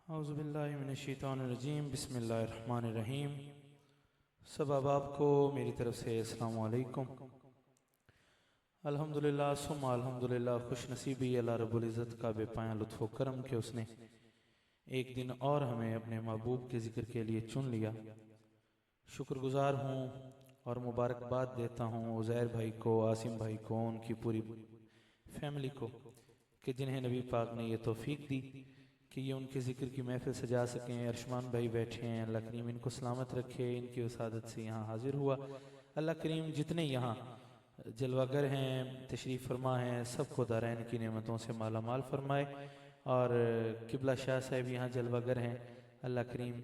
औज़ुबिल्लाहिमिनश्शैतानिर्रजीम बिस्मिल्लाहिर्रहमानिर्रहीम। सब अहबाब को मेरी तरफ से अस्सलामु अलैकुम। अल्हम्दुलिल्लाह सुम्मा अल्हम्दुलिल्लाह, खुश नसीबी अल्लाह रब्बुल इज़्ज़त का बेपाया लुत्फ़ व करम के उसने एक दिन और हमें अपने महबूब के ज़िक्र के लिए चुन लिया। शुक्रगुज़ार हूँ और मुबारकबाद देता हूँ उज़ैर भाई को, आसिम भाई को, उनकी पूरी फैमिली को कि जिन्हें नबी पाक ने ये तौफीक दी कि ये उनके ज़िक्र की महफिल सजा सकें। अर्शमान भाई बैठे हैं, अल्लाह करीम इनको सलामत रखे, इनकी वसादत से यहाँ हाजिर हुआ। अल्लाह करीम जितने यहाँ जलवागर हैं, तशरीफ़ फरमा हैं, सबको दारैन की नेमतों से माला माल फरमाए। और किबला शाह साहब यहाँ जलवागर हैं, अल्लाह करीम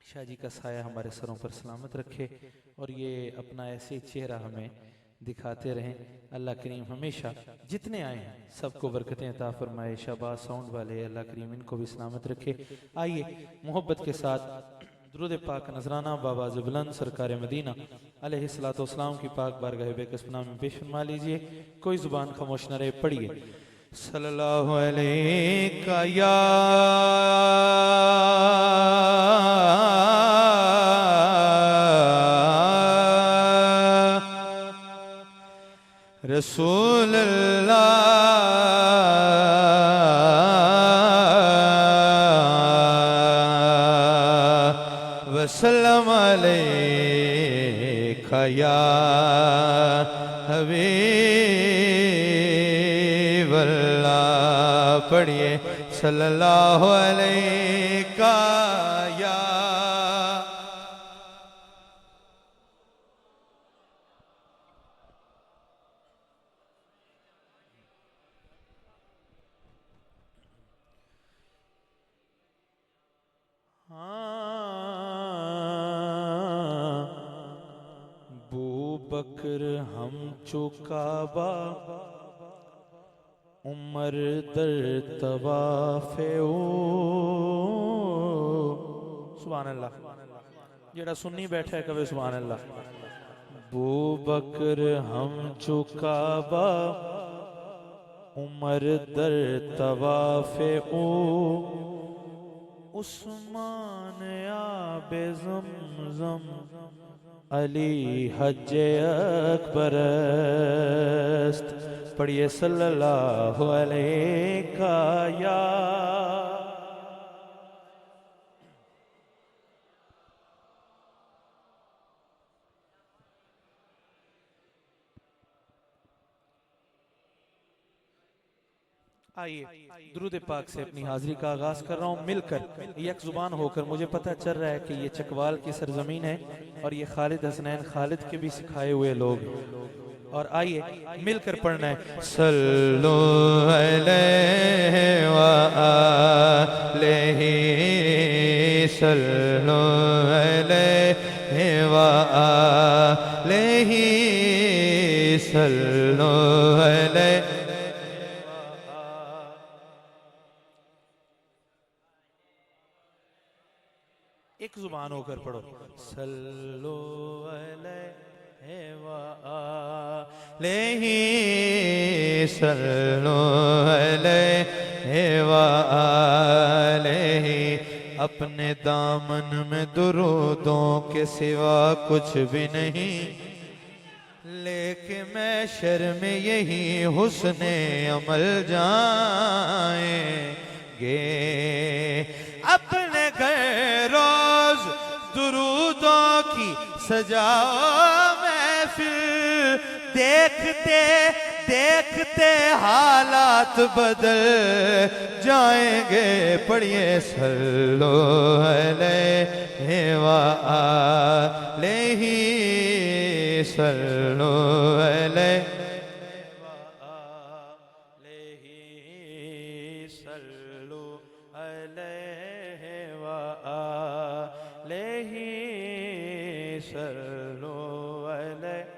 शाह जी का साया हमारे सरों पर सलामत रखे और ये अपना ऐसे चेहरा हमें दिखाते रहें। अल्लाह करीम हमेशा जितने आए हैं सबको बरकतें अता फरमाए। शाबाश साउंड वाले, अल्लाह करीम इनको भी सलामत रखे। आइए मोहब्बत के साथ दुरूद पाक नजराना बाबा बुलंद सरकार मदीना अलैहिस्सलातु वस्सलाम की पाक बारगाह बेकसपना में पेश फरमा लीजिए। कोई जुबान खामोश न रहे, पढ़िए सल्लल्लाहु अलैका या रसूल अल्लाह वसल्लम अलैका या हबीब अल्लाह। पढ़िए सल्लल्लाहु अलैका या बकर हम चुकाबा उमर दर तवाफे ओ। सुभान अल्लाह। जेड़ा सुन्नी बैठा है कवे सुभान अल्लाह। बू बकर हम चुकाबा उमर दर तवाफे ओ। उस्मान आबे ज़मज़म अली हज अकबर। पढ़िए सल्लल्लाहु अलैका या आइए दुरूद पाक से अपनी हाजिरी का आगाज कर रहा हूँ। मिलकर एक जुबान होकर, मुझे पता चल रहा है कि ये चकवाल की सरजमीन है और ये खालिद हसनैन खालिद के भी सिखाए हुए लोग। और आइए मिलकर पढ़ना है सल्लु अलैहि व आलिहि सल्लु अलैहि व आलिहि सल्लु अलैहि। एक जुबान होकर पढ़ो सल्लु अलैहि व आलिहि सल्लु अलैहि व आलिहि। अपने दामन में दुरूदों के सिवा कुछ भी नहीं, लेकिन मैं शर्म यही हुस्ने अमल जाएंगे। अपने घर रोज दुरूदों की सजाओ महफिल, देखते देखते हालात बदल जाएंगे। पढ़िए सल्लु अलैहि व आलिहि सल्लु अलैहि व आलिहि सल्लु अलैहि व आलिहि सल्लु अलैहि।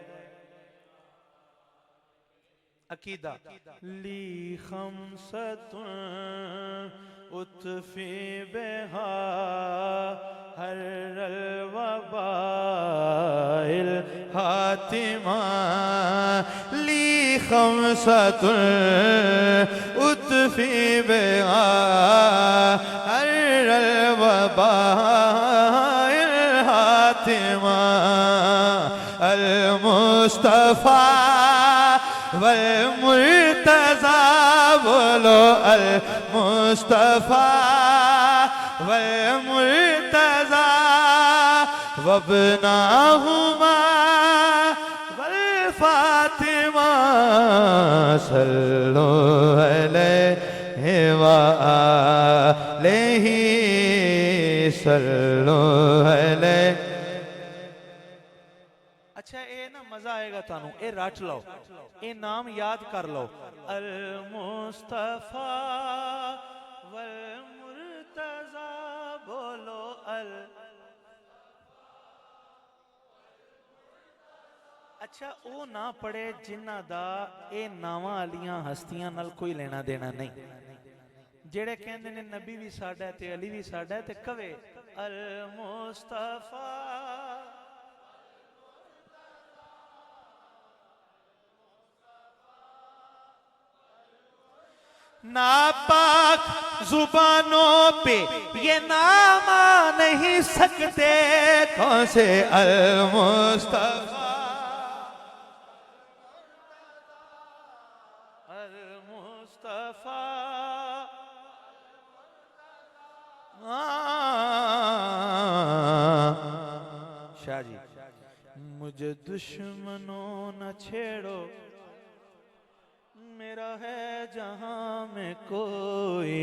अकीदा ली खमसतुन उत्फी बिहा हर वबाइल हातिमा। ली खमसतुन उत्फी बिहा हर मुस्तफा वल मुर्तजा बोलो अल मुस्तफा वल मुर्तजा वबनाहुमा वल फातिमा सल्लो अलैहि व अलैहि सल्लो अलैहि। अच्छा ये ना मजा आएगा थानू, ये रट लो, ये नाम याद कर लो, अल मुस्तफा वल मुर्तजा बोलो अल। अच्छा वो ना पढ़े जिन्ना दा ये नावां वालियां हस्तियां नाल कोई लेना देना नहीं, जेड़े कहंदे ने नबी भी साडा ते अली भी साडा ते कवे अल मुस्तफा। नापाक जुबानों पे ये नाम आ नहीं सकते कौन से अल मुस्तफा अल मुस्तफा। शाह जी मुझे दुश्मनों न छेड़ो मेरा है जहां में कोई,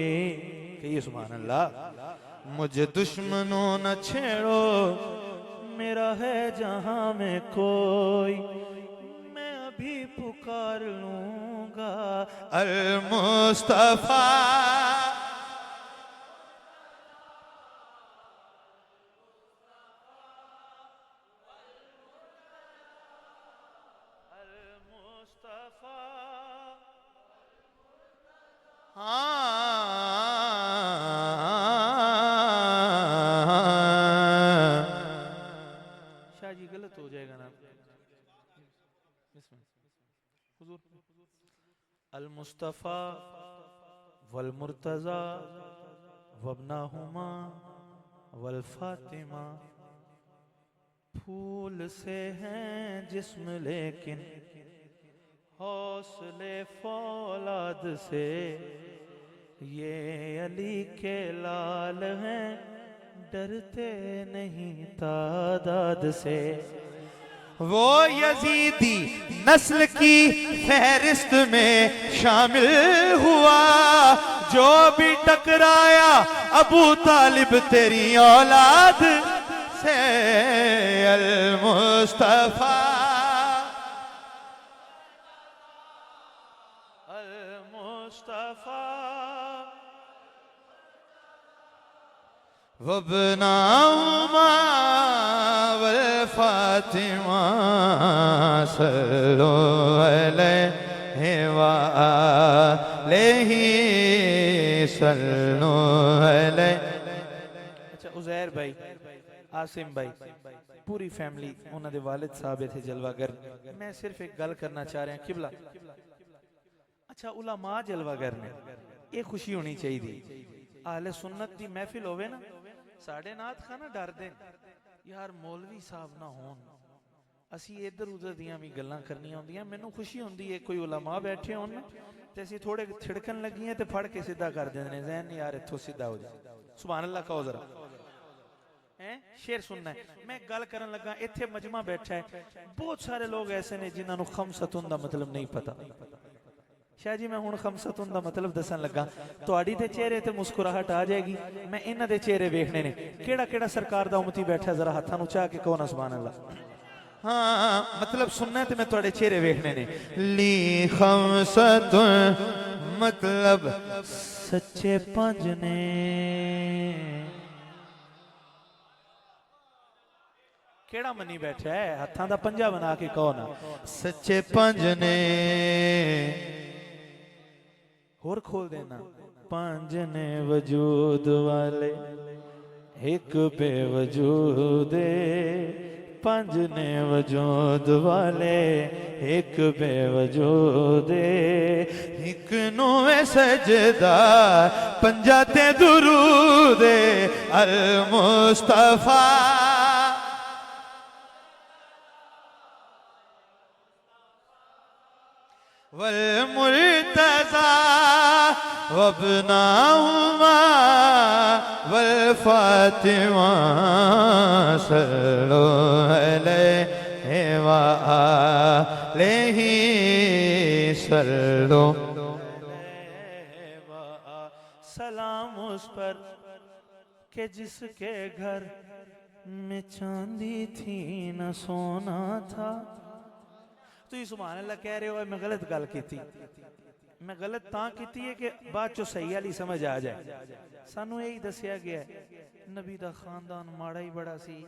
कहिए सुभान अल्लाह। मुझे दुश्मनों न छेड़ो मेरा है जहां में कोई, मैं अभी पुकार लूंगा अल मुस्तफा अल मुस्तफा। शाह जी गलत हो जाएगा ना, हुजूर अल मुस्तफा वल मुर्तजा वबनाहुमा वल फातिमा। फूल से हैं जिस्म लेकिन हौसले फौलाद से, ये अली के लाल हैं डरते नहीं तादाद से। वो यजीदी नस्ल की फहरिस्त में शामिल हुआ, जो भी टकराया अबू तालिब तेरी औलाद से। अल मुस्तफा अल मुस्तफा वबनाहुमा वल फातिमा सल्लो अलैहि व अलैहि सल्लो अलैहि। अच्छा उजैर भाई, आसिम भाई, पूरी फैमिली उन्होंने वालिद साहब थे जलवागर। मैं सिर्फ एक गल करना चाह रहा किबला। अच्छा उलमा जलवागर ने ये खुशी होनी चाहिए, आहले सुन्नत की महफिल होवे ना, साढ़े नाथ खाना डर दे यार मौलवी साहब ना होन, असी इधर उधर दियां भी गल्लां करनियां होंदियां। मैनू खुशी होंदी है कोई उलमा बैठे होन ते असी थोड़े छिड़कन लगियां ते फड़ के सीधा कर देंदे ने, ज़हन यार इत्थों सीधा हो जाए। सुभान अल्लाह कहो जरा, शेर सुनना है। मैं गल करन लगा, इत्थे मजमा बैठा है, बहुत सारे लोग ऐसे ने जिन्होंने खमसतुन दा मतलब नहीं पता। शाह जी मैं हुण खमसतुन दा मतलब दसन लगा, तुहाडी दे चेहरे ते मुस्कुराहट आ जाएगी, मैं इन्हां दे चेहरे वेखने ने। केड़ा केड़ा सरकार दा उम्मती बैठा जरा हाथां नूं चा के कहो ना सुभान अल्लाह। हाँ मतलब सुनना है तो मैं तुहाडे चेहरे वेखने ने। ली खमसतुन मतलब सच्चे पंज ने, केड़ा मनी बैठा है, हाथां दा पंजा बना के कहो ना। सच्चे पंज ने होर खोल देना। पंज ने वजूद वाले एक बेवजूदे, पंज ने वजूद वाले एक बेवजूदे, एक नूवे सजदा पंजाते दुरूदे अल मुस्तफा। वल मुर्तज़ा वब्नाहुमा वल फातिमा सल्लो अलैहि व आलिहि सल्लो सलाम उस पर के जिसके घर में चांदी थी न सोना था। तुम सुभान अल्लाह कह रहे हो मैं गलत गल की थी। मैं गलत तां की है कि बाद चो सही वाली समझ आ जाए। सानू यही दसिया गया है नबी दा खानदान माड़ा ही बड़ा सी,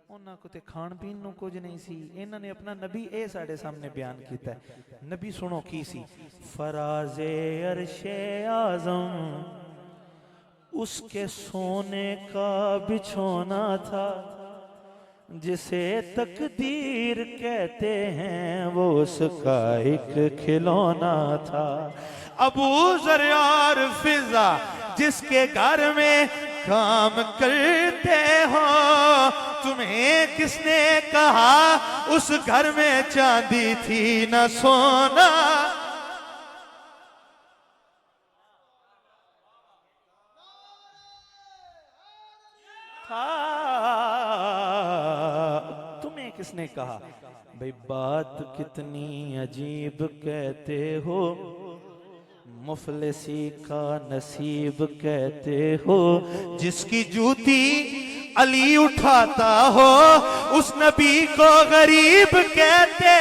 उन्हां को ते खान पीन नू कुछ नहीं सी। इन्हां ने अपना नबी ए साडे सामने बयान कीता है। नबी सुनो की सी, फराज़े अर्शे आज़म उसके सोने का बिछोना था, जिसे तकदीर कहते हैं वो उसका एक खिलौना था। अबू ज़र और फिजा जिसके घर में काम करते हो, तुम्हें किसने कहा उस घर में चांदी थी न सोना। तुम्हें किसने कहा? भाई बात कितनी अजीब कहते हो, मुफलिसी का नसीब कहते हो। जिसकी जूती अली उठाता हो उस नबी को गरीब कहते।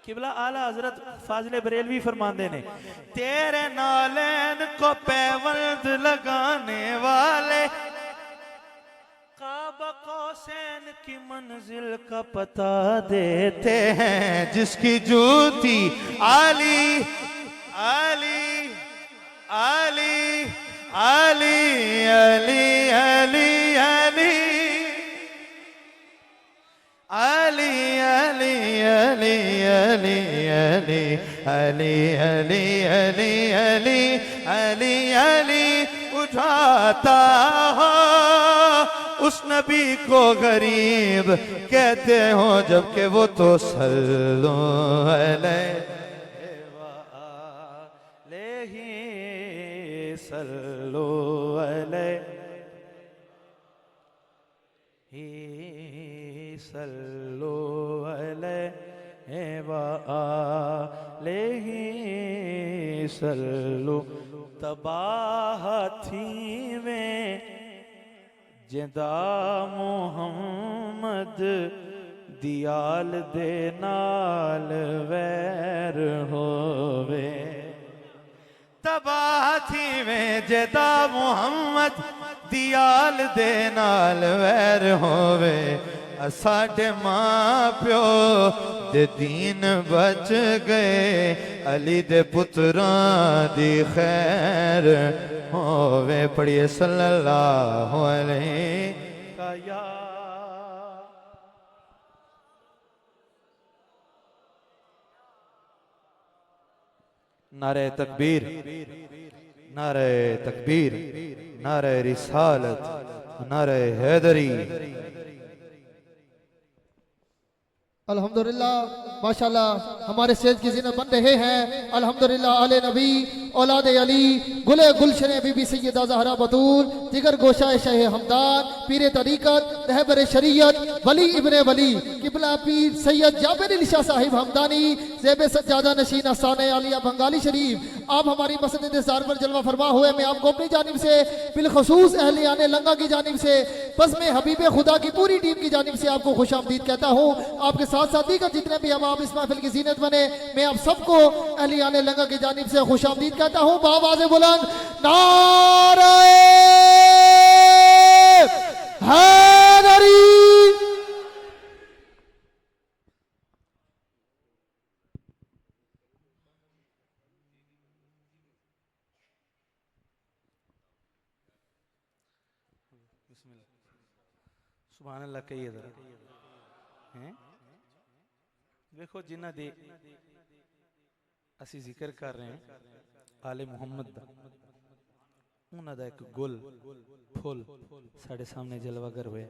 किबला आला हजरत फाजिले बरेलवी फरमाते ने, तेरे नालैन को पैबंद लगाने वाले काबा कौसैन की मंजिल का पता देते हैं। जिसकी जूती आली आली आली आली अली अली अली अली अली अली अली अली अली अली अली अली अली उठाता हो उस नबी को गरीब कहते हो, जबकि वो तो सल्लो अलैहि सल्लो अलैहि सल्लो अलैहि व आलिहि सल्लो। तबाह थी में जिंदा मोहम्मद दियाल दे नाल वैर होवे। तबाह थी में जिंदा मोहम्मद दियाल दे नाल वैर होवे। साडे मां प्यो दे दीन बच गए, अली दे पुत्रां दी खैर होवे। पढ़िए सल्लल्लाहु अलैहि या नारे तकबीर, नारे तकबीर, नारे रिसालत, नारे हैदरी। अल्हम्दुलिल्लाह माशाल्लाह हमारे स्टेज की ज़ीनत बन रहे हैं। अल्हम्दुलिल्लाह आले नबी औलाद अली गुले गुलशन बीबी सैयदा ज़हरा बतूल जिगर गोशा शाह हमदान पीर तरीक़त रहबर शरीयत वली इब्ने वली किबला पीर सैयद जाबिर अली शाह साहिब हमदानी ज़ेब सज्जादा नशीन आस्थान आलिया बंगाली शरीफ आप हमारी मसजिद निसार पर जलवा फरमा हुए। मैं आपको अपनी जानिब से बिलखसूस अहलियाने लंगा की जानिब से बस में हबीब खुदा की पूरी टीम की जानिब से आपको खुश आमदीद कहता हूँ। आपके साथ साथ दीगर जितने भी अब इस महफिल की जीनत बने, मैं आप सबको अहलियाने लंगा की जानिब से खुश आमदीद कहता हूँ। बावाज़े बुलंद नारे हैदरी। सुभान अल्लाह कहिए जरा हैं। देखो जिन्ना दे असी जिक्र कर रहे हैं आले मुहम्मद दा, उन्हां दा एक गुल फुल साढ़े सामने जलवागर होया।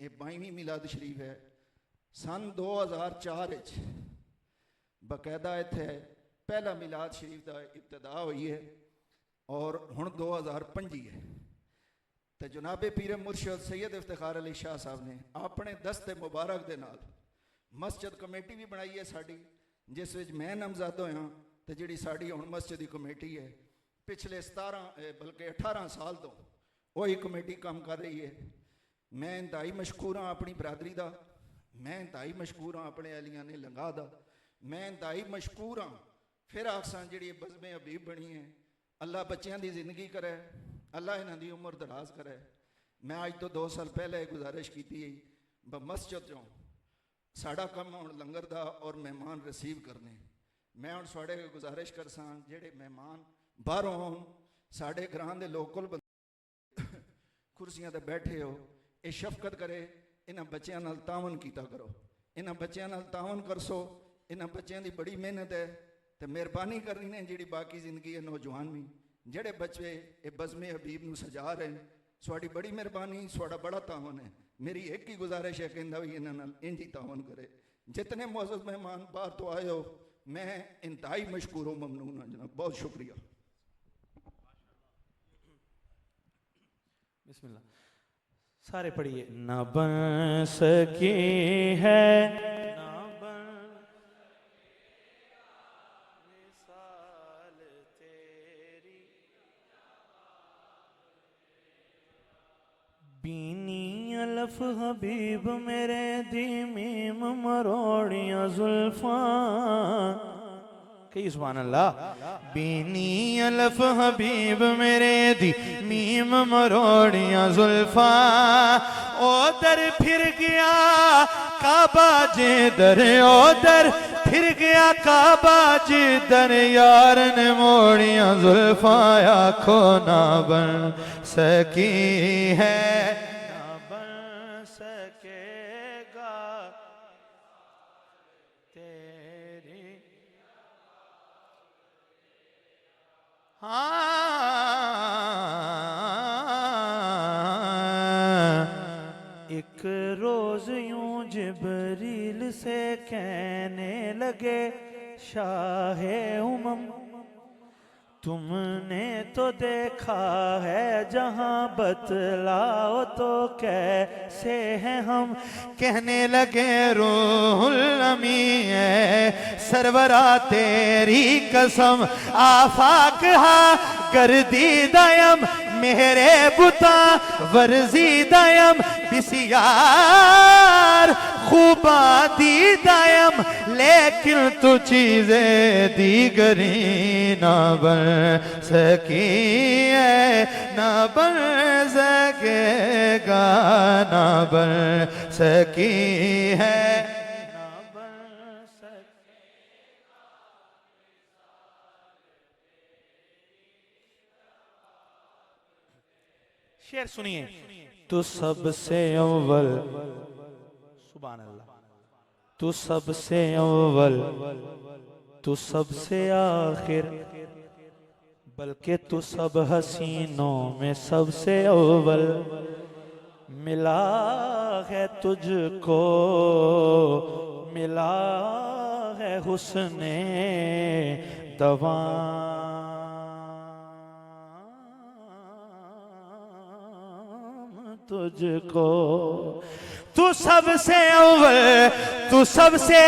ये 22ਵੀਂ मिलाद शरीफ है। सन 2004 बकायदा इत्थे पहला मिलाद शरीफ का इब्तदा हुई है और हुण 2025 है। तो जनाबे पीर मुर्शद सैयद इफ्तिखार अली शाह साहब ने अपने दस्ते मुबारक दे नाल मस्जिद कमेटी भी बनाई है साड़ी, जिस विच मैं नामजद होया। तो जिहड़ी साड़ी हुण मस्जिद की कमेटी है, पिछले 17 बल्कि 18 साल तो वही कमेटी काम कर रही है। मैं इंतहाई मशकूर हाँ अपनी बरादरी का, मैं इंतहाई मशकूर हाँ अपने अलियां ने लंगा दा, मैं इंतहाई मशकूर हाँ फिर आखसा जी बज़्म हबीब बनी है। अल्लाह बच्चों की जिंदगी करे, अल्लाह इन्हां दी उम्र दराज करे। मैं अज तो 2 साल पहले गुजारिश की मस्जिद चों साड़ा काम हुण लंगर दा और मेहमान रिसीव करने। मैं हुण साड़े गुजारिश कर सा जेड़े मेहमान बाहरों आउण, साडे घरां दे लोकल कुर्सियां ते बैठे हो, ये शफकत करे, इन्हां बच्चों नाल तावन कीता करो, इन्हां बच्चों नाल तावन करसो। इन्हां बच्चों की बड़ी मेहनत है तो मेहरबानी करनी ने जी बाकी जिंदगी है नौजवान भी जेड़े बच्चे ये बज़्म हबीब नूं सजा रहे हैं, स्वाड़ी बड़ी मेहरबानी, स्वाड़ा बड़ा तावन है। मेरी एक ही गुजारिश है कहंदा भी इन्हां नाल इंज ही तावन करे। जितने मुअज़्ज़ज़ मेहमान बाहर तो आए हो, मैं इंतहाई मशकूर हूँ, ममनून हाँ जनाब, बहुत शुक्रिया। बिस्मिल्लाह, सारे पढ़िए। ना बन सकी है ना बन मिसाल तेरी, बीनी अलफ हबीब मेरे दी मीम मरोड़ियां जुल्फां। कही सुभान अल्लाह। बीनी अलफ हबीब मेरे दी मीम मरोड़ियां जुल्फा, ओ दर फिर गया काबा जिधर, ओ दर फिर गया काबा जिधर, यार ने मोड़ियां जुल्फा, आखो ना बन सकी है ना बन सकेगा तेरी। हाँ, एक रोज यूं जिब्रील से कहने लगे, शाहे उमम तुमने तो देखा है जहां, बतलाओ तो कैसे हैं हम। कहने लगे रूहुल अमी है सरवरा तेरी कसम, आफाक हा गर्दी दयम मेरे बुता वर्जी दयम, बिसियार खूबा दी दयम, लेकिन तू चीजें दीगरी ना बन सकी है, ना बन सकेगा, ना बन सकी है। ना बन सकेगा। शेर सुनिए। तू सबसे अव्वल, सुभान अल्लाह, तू सबसे अव्वल, तू सबसे आखिर, बल्कि तू सब हसीनों में सबसे अव्वल। मिला है तुझको, मिला है हुस्ने दवाम तुझको। तू सबसे अव्वल, तू सबसे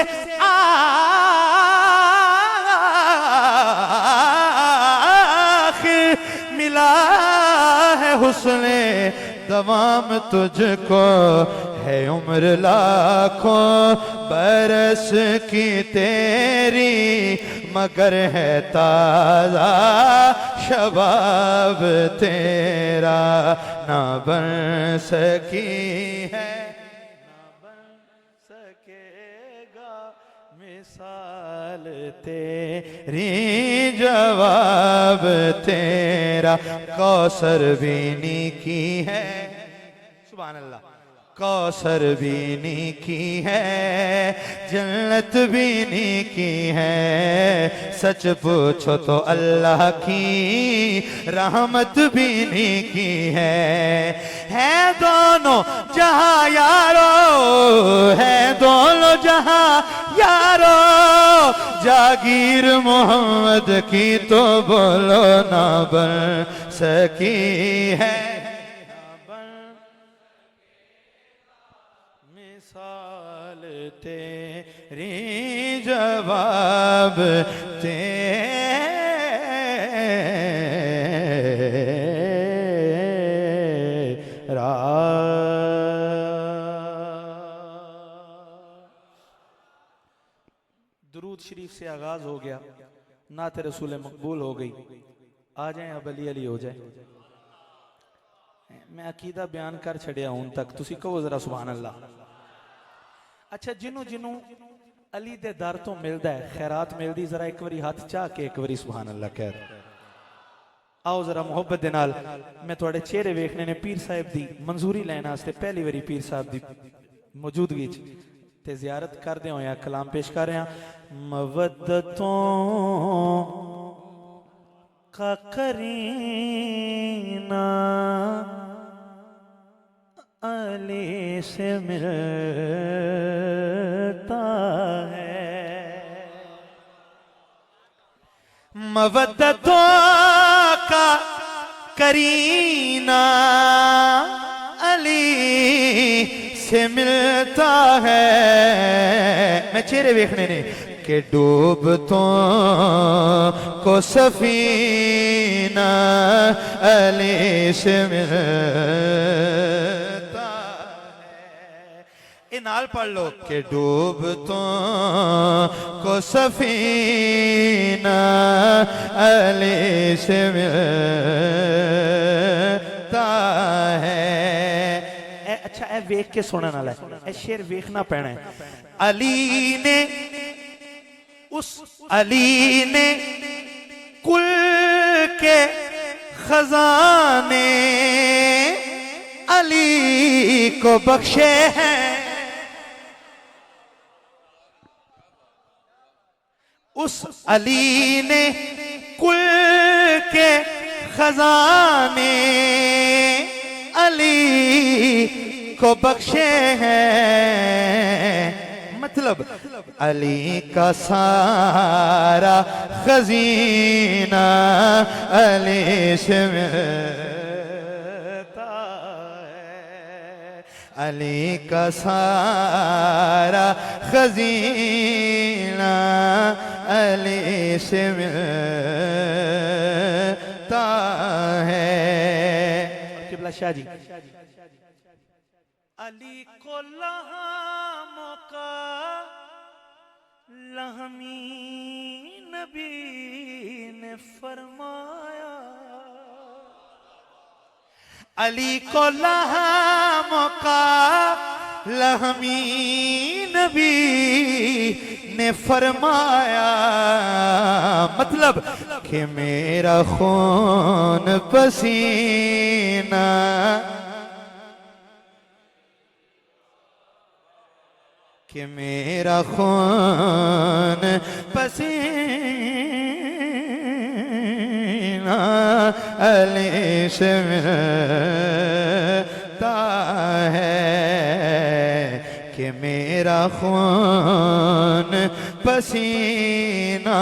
आखिर, मिला है हुस्ने दवाम तुझको। है उम्र लाखों बरस की तेरी, मगर है ताजा शबाब तेरा, ना बन सकी है, ना बन सकेगा मिसाल तेरी, जवाब तेरा। कौसर बीनी की है, सुभान अल्लाह। कौसर भी की है, जन्नत भी की है। सच पूछो तो अल्लाह की रहमत भी की है दोनों जहां यारो, है दोनों जहां यारो। जागीर मोहम्मद की तो बोलो ना बन सकी है, मिसाल तेरी जवाब तेरा। दुरूद शरीफ से आगाज हो गया, नात रसूल मकबूल हो गई। आ जाए अब अली अली हो जाए। मैं अकीदा बयान कर छड़िया हूं तक, तुसी कहो जरा सुभान अल्लाह। अच्छा, जिन्हों जिन्हों अली दे दर तो मिलता है, खैरात मिलती, जरा एक बारी हाथ चाह के एक बारी सुभान अल्लाह कह। आओ जरा मुहब्बत दे नाल, मैं थोड़े चेहरे वेखने ने पीर साहब दी मंजूरी लैन वास्ते पहली बारी पीर साहब दी मौजूदगी च ते जियारत करदे होया कलाम पेश कर रहा। मवद्दतों का करीना अली से मिलता है। मवद्दतों का करीना अली से मिलता है। मैं चेहरे देखने ने के डूबतों को सफीना अली से मिलता है। ये नाल पढ़ लो के डूबतों को सफीना अली से मिलता है। अच्छा, ए वेख के सुनने वाला है, ए शेर वेखना पैना है। अली ने कुल के खजाने अली को बख्शे हैं। उस अली ने कुल के खजाने अली को बख्शे हैं। मतलब अली का सारा खजीना अली से मिलता है। अली का सारा खजीना अली से मिलता है। किबला शाह जी, अली को लहामों का लहमी नबी ने फरमाया। अली को लहामों का लहमी नबी ने फरमाया। मतलब कि मेरा खून पसीना कि मेरा खून पसीना अली से मिलता है। कि मेरा खून पसीना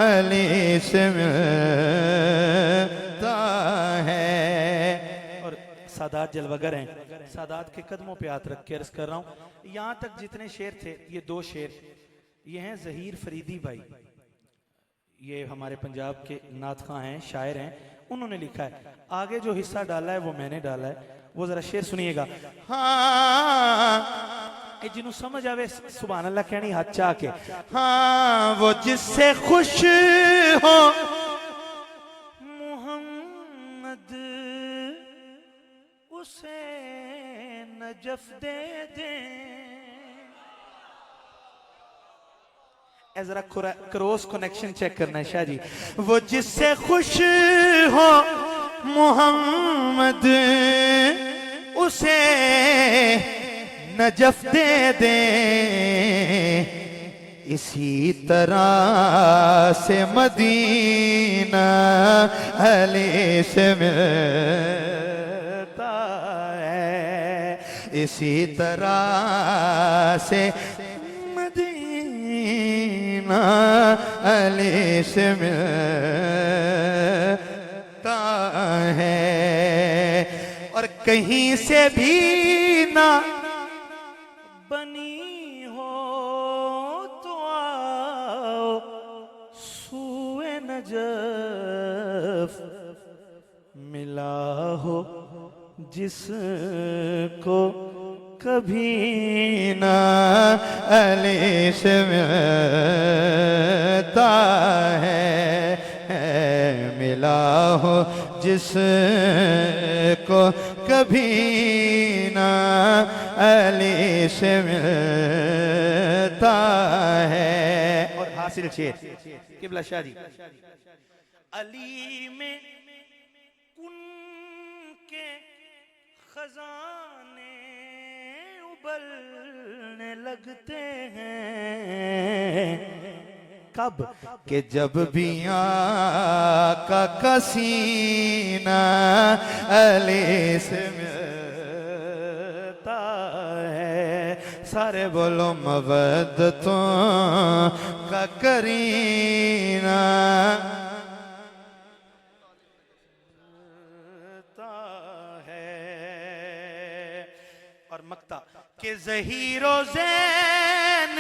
अली से मिलता है। और सादात जलवागर हैं, सादात के कदमों पे हाथ रख के अर्ज कर रहा हूं। यहां तक जितने शेर थे, ये दो शेर ये हैं ज़हीर फरीदी भाई, ये हमारे पंजाब के नात खां हैं, शायर हैं, उन्होंने लिखा है। आगे जो हिस्सा डाला है वो मैंने डाला है, वो जरा शेर सुनिएगा। हाँ, जिन्हों समझ आवे सुभान अल्लाह कहनी हाथ चाह के। हाँ, वो जिससे खुश हो मोहम्मद उसे नजफ दे दे। जरा क्रॉस कनेक्शन चेक करना है शाह जी। वो जिससे खुश हो मोहम्मद उसे नजफ दे दे, इसी तरह से मदीना अली से मिलता है, इसी तरह से मदीना अली से मिलता है। और कहीं से भी ना बनी हो तो आओ सूए नजफ, मिला हो जिसको कभी ना अली से मिलता है, मिला हो जिसको कभी ना अली से मिलता है। और हासिल शेर किबला शाह जी, अली में कुन के खजाने उबलने लगते हैं, कब कि जब भी आका का सीना अली से मिलता है। सारे बोलो मवद्दतों का करीना है। और मक्ता के ज़हीरो ज़ैन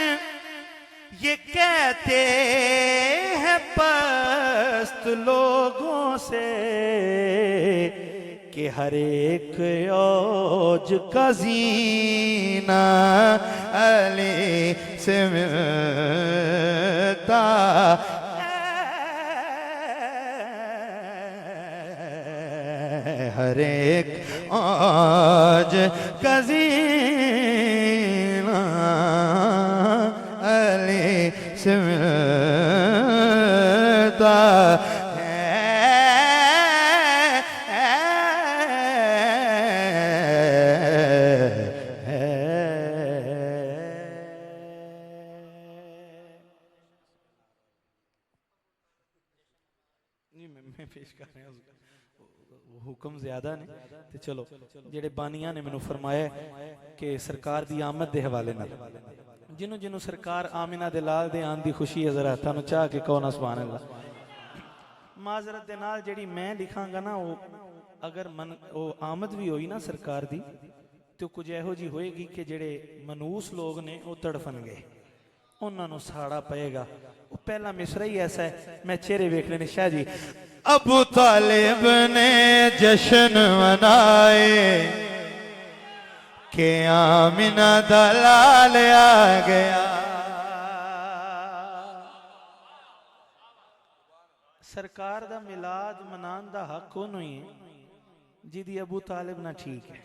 ये कहते हैं पस्त लोगों से कि हर एक औज का ज़ीना अली से मिलता है, हर एक औज का ज़ीना अली से मिलता मैं पेश कर रहा हूं, हुक्म ज्यादा ने ते चलो जेड़े बानियां ने मैनू फरमाया कि सरकार दी आमद दे हवाले नाल जिन्हों जिन्हों सरकार आमिना दे लाल दे आन दी खुशी है, जरा तुहानू चाह के कहो ना सुभान अल्लाह। माजरत दे नाल जेड़ी मैं लिखांगा ना, वो अगर मन वो आमद भी होई ना सरकार दी तो कुछ इहो जी होएगी कि जेड़े मनूस लोग ने वो तड़फनगे, उन्होंने साड़ा पएगा। वो पहला मिसरा ही ऐसा है, मैं चेहरे वेखने ने शाह जी। अबू तालिब ने जश्न मनाए कि आमिना दा लाल आ गया। सरकार दा मिलाद मनान दा हक उन्होंने ही है जिदी अबू तालिब ना ठीक है।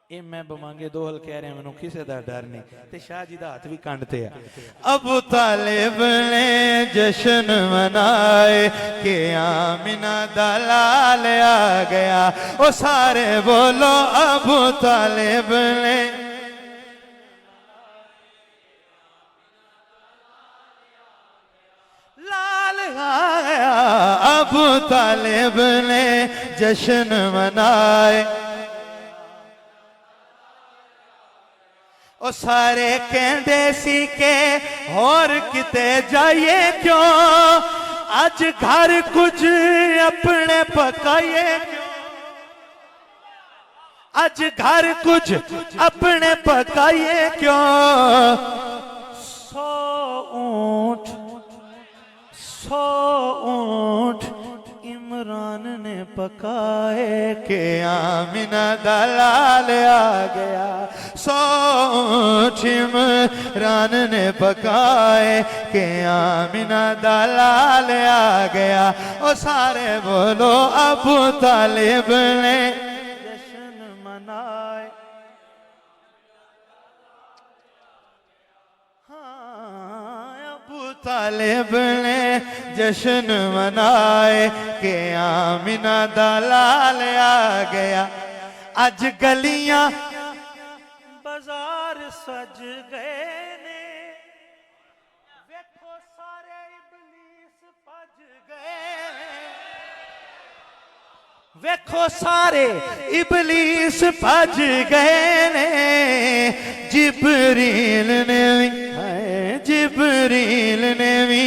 ਇਹ मैं बमांगे दो हल कह रहा मैनू किसी का डर नहीं, ते शाह जी का हाथ भी कंडते है। अबू तालिब ने जश्न मनाए कि आमिना दा लाल आ गया। ओ सारे बोलो अबू तालिब ने लाल आया। अबू तालिब ने जश्न मनाए। ओ सारे कहते सी के और किते जाइए क्यों, आज घर कुछ अपने पकाइए क्यों, आज घर कुछ अपने पकाइए क्यों। 100 ऊंट इमरान ने पकाए के आमिना दा लाल आ गया। 100 ऊंट इमरान ने पकाए के आमिना दा लाल आ गया। ओ सारे बोलो अबू तालिब ने जश्न मनाए। अबू तालिब ने जश्न मनाए कि आमिना दा लाल आ गया। अज गलियां बाजार सज गए ने वेखो सारे इबलीस भज गए वेखो सारे इबलीस भज गए ने जिबरील ने भी जिबरील ने भी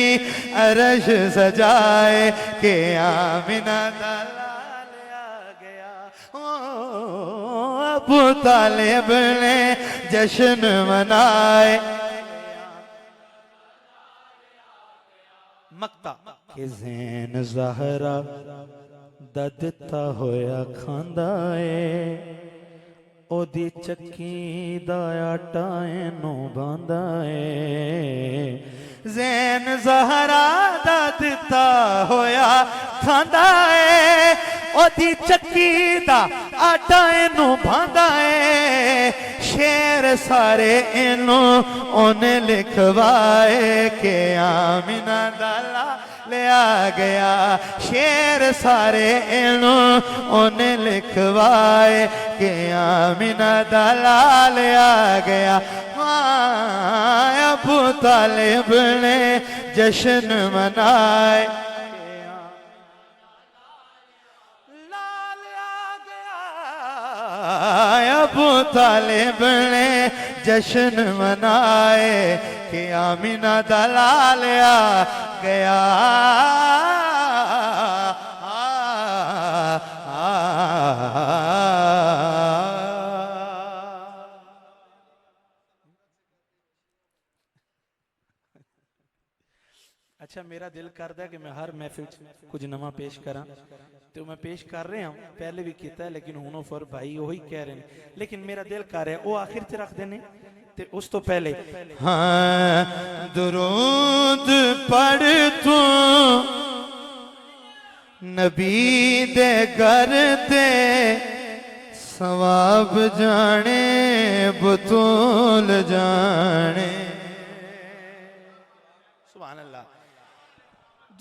अरश सजाए के आमिना दा लाल आ गया अबू तालिब ने जश्न मनाए मक्ता के ज़ैन ज़हरा ददता होया खांदा है ओदी चक्की दा आटा एनू बांदा है ज़ैन ज़हरा दा दिता होया खांदा है ओदी चक्की दा आटा एनू बांदा है शेर सारे एनू ओने लिखवाए के आमिना दा ले आ गया शेर सारे एनू ओने लिखवाए के आमिना दा लाल आ गया अबू तालिब ने जश्न मनाए लाल आ गया अबू तालिब ने जश्न मनाए के आमिना दा लाल आ गया अच्छा मेरा दिल करता है कि मैं हर महफिल कुछ नवा पेश करा तो मैं पेश कर रहा हूं पहले भी किया है लेकिन हुनों फिर भाई वही कह रहे हैं लेकिन मेरा दिल कर रहा है वो आखिर च रख देने ते उस तो पहले हाँ दुरूद पढ़ तू नबी दे घर ते सवाब जाने बतूल जाने सुभान अल्लाह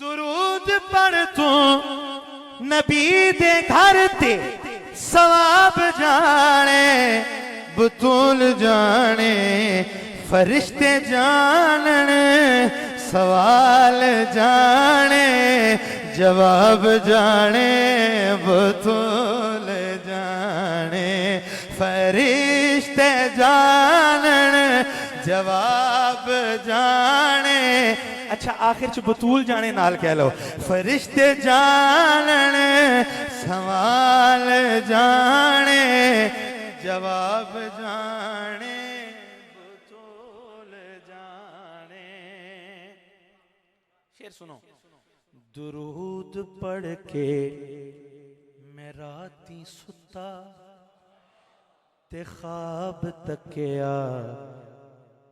दुरूद पढ़ तू नबी दे घर ते सवाब जाने बतूल जाने फरिश्ते जानने सवाल जाने जवाब जाने बतूल जाने फरिश्ते जानने जवाब जाने अच्छा आखिर च बतूल जाने नाल कह लो फरिश्ते जानने सवाल जाने जवाब जाने बतूल जाने शेर सुनो दुरूद पढ़ के मैं राती सुता ते ख्वाब तकिया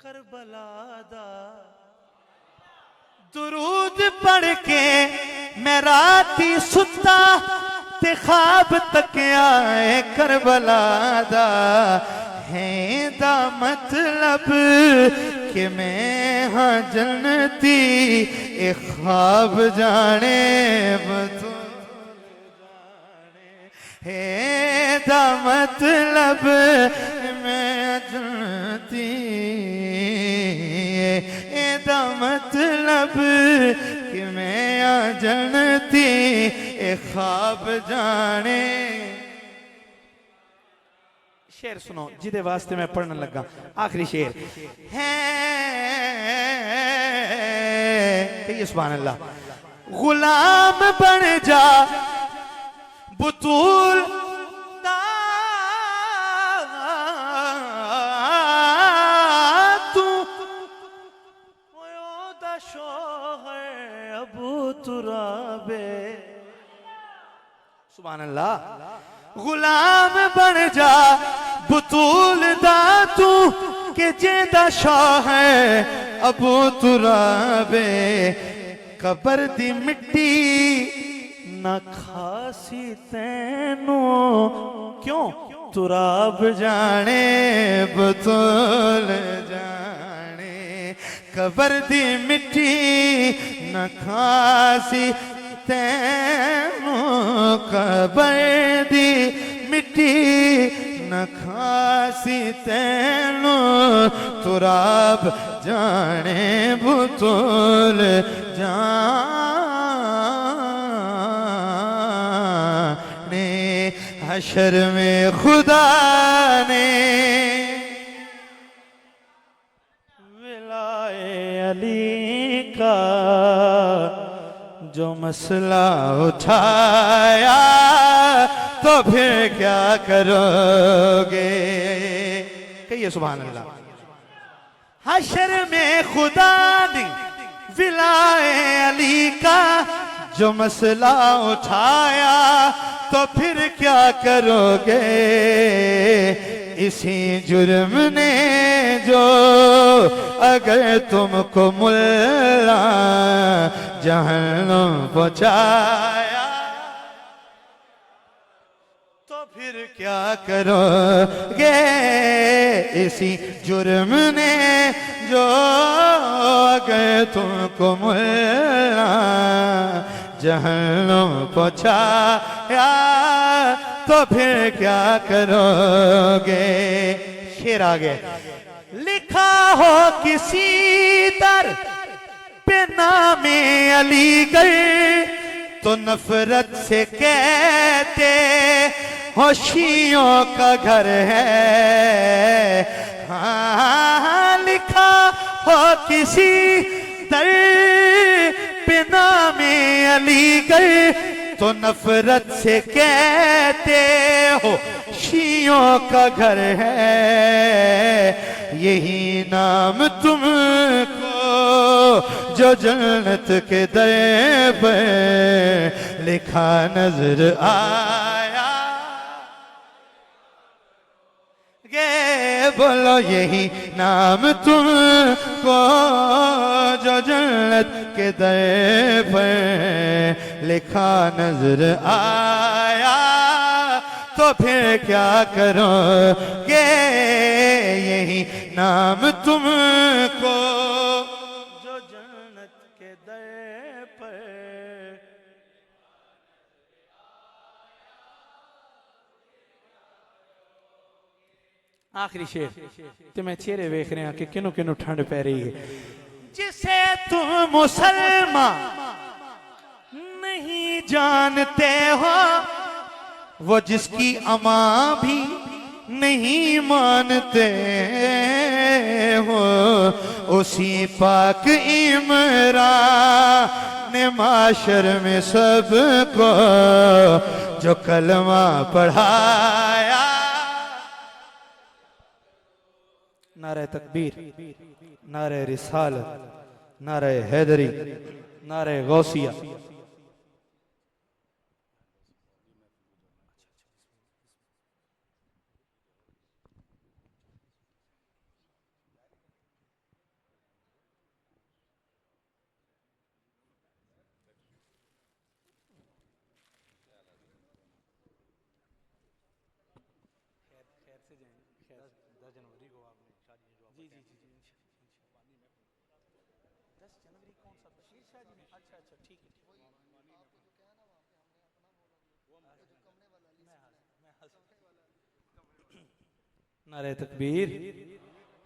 करबला दा दुरूद पढ़ के मैं राती सुता ते ख्वाब तकिया करबला दा है दा मतलब कि मैं हाँ जन्नती ए ख्वाब जाने बतूल जाने है दा मतलब मैं जन्नती ए दा मतलब कि मैं हाँ जन्नती ए ख्वाब जाने शेर सुनो जिदे वास्ते मैं पढ़ने लगा आखिरी शेर है सुभान अल्लाह गुलाम बन जा बतूल तू शोहर अबू तुराबे सुभान अल्लाह गुलाम बन जा बतूल दा तू के जेदा शाह है अबू तुराबे कबर दी मिट्टी न खासी तैनू क्यों तुराब जाने बतूल जाने कबर दी मिट्टी न खासी तैनू कबर दी मिट्टी न खासी तेनो तुराब जाने बुतुल जाने हशर में खुदा ने विलाए अली का जो मसला उठाया तो फिर क्या करोगे? कहिए सुभान अल्लाह। हशर में खुदा ने विलाए अली का जो मसला उठाया तो फिर क्या करोगे? इसी जुर्म ने जो अगर तुमको मुल्ला जहन्नम पहुंचाया तो फिर क्या करोगे? इसी जुर्म ने जो अगर तुमको मुल्ला जहन्नम पहुंचाया तो फिर क्या करोगे? शेर आगे। लिखा हो किसी दर पे नामे अलीगढ़ तो नफरत से कहते हो शियों का घर है। हाँ, लिखा हो किसी दर पे नामे अलीगढ़ तो नफरत से कहते हो शियों का घर है। यही नाम तुमको जो जन्नत के दर पर लिखा नजर आया। गे बोलो यही नाम तुमको जो जन्नत के दर पर लिखा नजर आया तो फिर क्या करोगे? यही नाम तुमको जो जन्नत के दर पर। आखिरी शेर ते मैं चेहरे वेख रहा कि किनू किनू ठंड पै रही है। जिसे तुम मुसलमान नहीं जानते हो वो जिसकी अमा भी नहीं मानते हो उसी पाक इमरान ने माशर में सबको जो कलमा पढ़ाया। नारे तकबीर, नारे रिसालत, नारे हैदरी, नारे गौसिया। नारे तकबीर,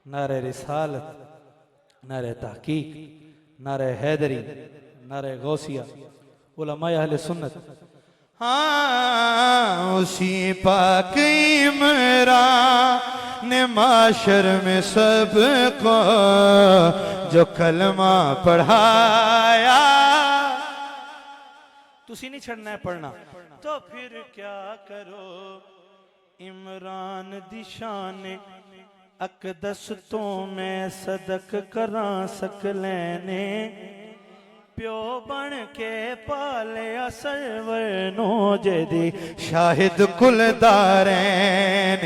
नारे रिसालत, नारे तहकीक, नारे हैदरी, नारे गौसिया, उलमाए अहले सुन्नत। हाँ, उसी पाक इमरान ने माशर में सबको जो कलमा पढ़ाया। तुसी नहीं छड़ना है पढ़ना तो फिर क्या करो? इमरान दी शान अकदस तो मैं सदक करा सक लेने प्यो बन के पाले सरवर नो जेदी शाहिद कुलदारैन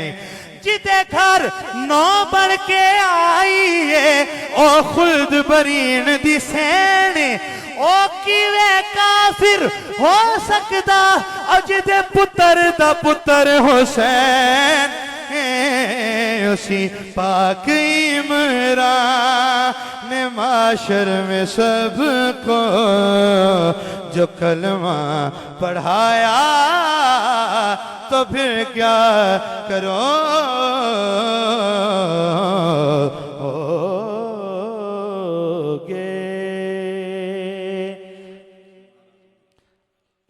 जिदे घर नौ बन के आई है ओ खुद बरीन दी सैन ओ किवे काफिर हो सकदा अजदे पुत्र दा पुत्र हुसैन। उसी पाक इमरान ने माशर में सबको जो कलमा पढ़ाया तो फिर क्या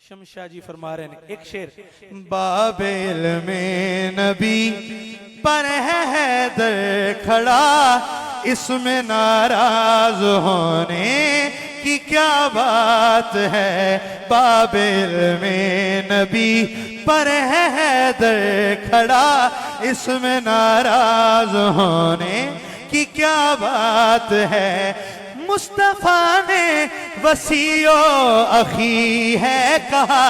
शमशाह जी फरमा रहे हैं एक शेर, बाबेल में नबी पर है हैदर खड़ा, इसमें नाराज होने की क्या बात है। बाबेल में नबी पर है हैदर खड़ा, इसमें नाराज होने की क्या बात है। मुस्तफा ने वसीयो अखी है कहा,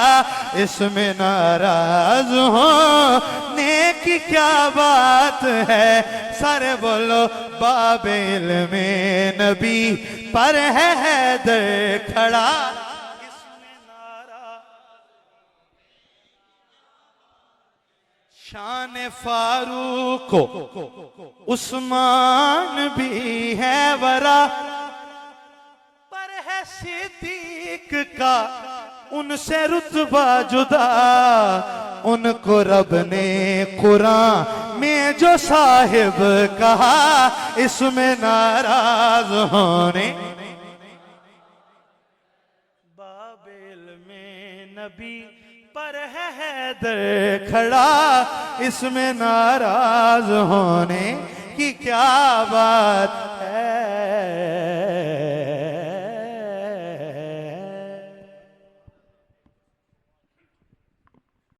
इसमें नाराज होने की क्या बात है। सारे बोलो बाबेल में नबी पर है हैदर खड़ा, इसमें नाराज। शान फारूक उस्मान भी है वरा, सिद्दीक का उनसे रुतबा जुदा। उनको रब ने कुरान में जो साहिब कहा, इसमें नाराज होने। बाबेल में नबी पर है हैदर खड़ा, इसमें नाराज होने की क्या बात है।